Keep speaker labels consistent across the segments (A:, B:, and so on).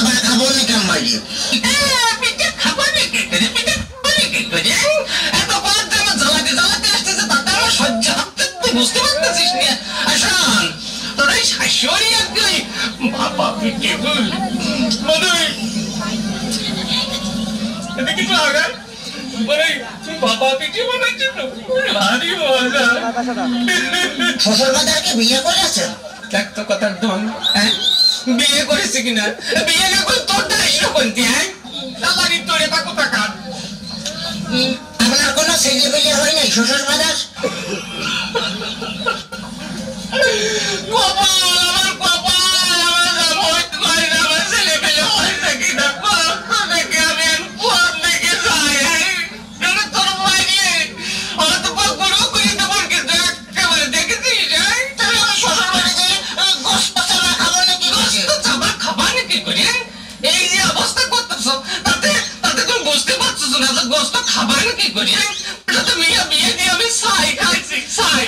A: চাবা খাবো না কেন মারি?
B: পিঠে খাবো না কি করে, পিঠে খাবো না কি করে? এত পর্যন্ত আমার জ্বালাতে জ্বালাতে আসতেছে, তাতে আমার সহ্য হচ্ছে, তুই বুঝতে পারতেছিস না? আসন তোর এই শাশুড়ি আর তুই বাবা পিঠে মানে এদিকে তো আগে মানে বাবা পিঠে বানাইছে তো ভারী মজা।
A: শ্বশুর বাজারকে বিয়ে করেছেন?
B: দেখ তো কথার ঢং, হ্যাঁ বিয়ে করেছে কিনা, বিয়ে না করে তোর দায়িত্ব কোনটি? হ্যাঁ আমারই তোরে তা কোথা কার
A: আপনার কোনো ছেলে পেলে হয় নাই শ্বশুর বাজার?
B: কপাল আমার কপাল, আমার ভয় করে না, আমার ছেলে পেলে হয় না কিনা দেখে আমি ফোন দেখে যাই তোর মাইরে আমার তো বড় করে দেবো, কিন্তু একেবারে দেখেছিস
A: তাহলে আমার শ্বশুর বাড়ি যে গোস্ত চাবা খাবো নাকি
B: গোস্ত চাবা খাবা নাকি করে? এই যে অবস্থা করতেছ তাতে তাতে তুমি বুঝতে পারছো না যে গোস্ত খাবা নাকি করে? তো মেয়ে বিয়ে দিয়ে আমি ছাই খাইছি, ছাই।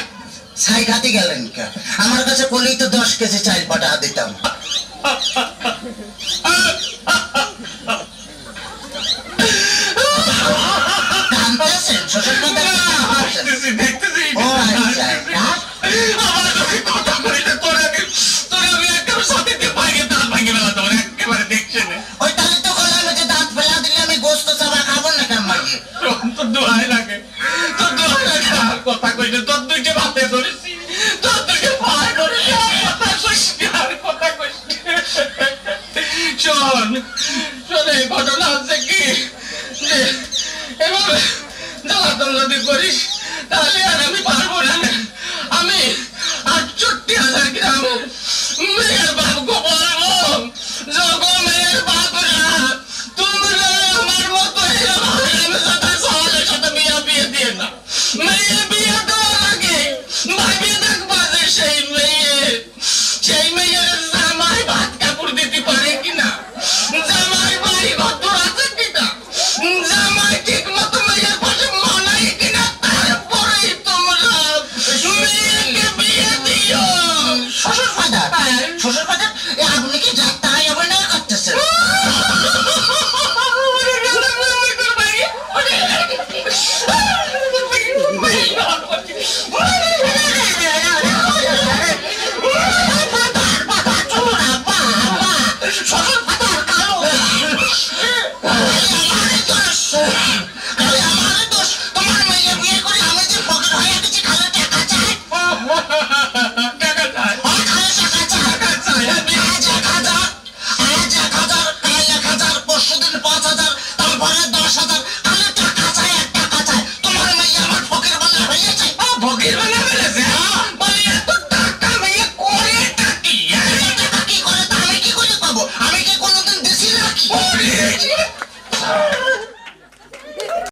A: ছাই খাতে গেলেন কে? আমার কাছে করলেই তো 10 কেজি চাল পাঠা দিতাম। কাঁদতেছেন শ্বশুর বাজার?
B: হাসতেছি, দেখতেছি
A: ও আচ্ছা,
B: আমার কাছে কথা কইলে তোরা আমি একেবারে সাথে ভাঙে দাঁত ভাঙে ফেলা তোমার একেবারে দেখছে না।
A: ওই তাহলে তো বললাম যে দাঁত ফেলা দিলে আমি গোস্ত চাবা খাবো না কেন মারি?
B: তোর দোহাই লাগে, তোর দোহাই লাগে, আর কথা কইলে তোর দুইটা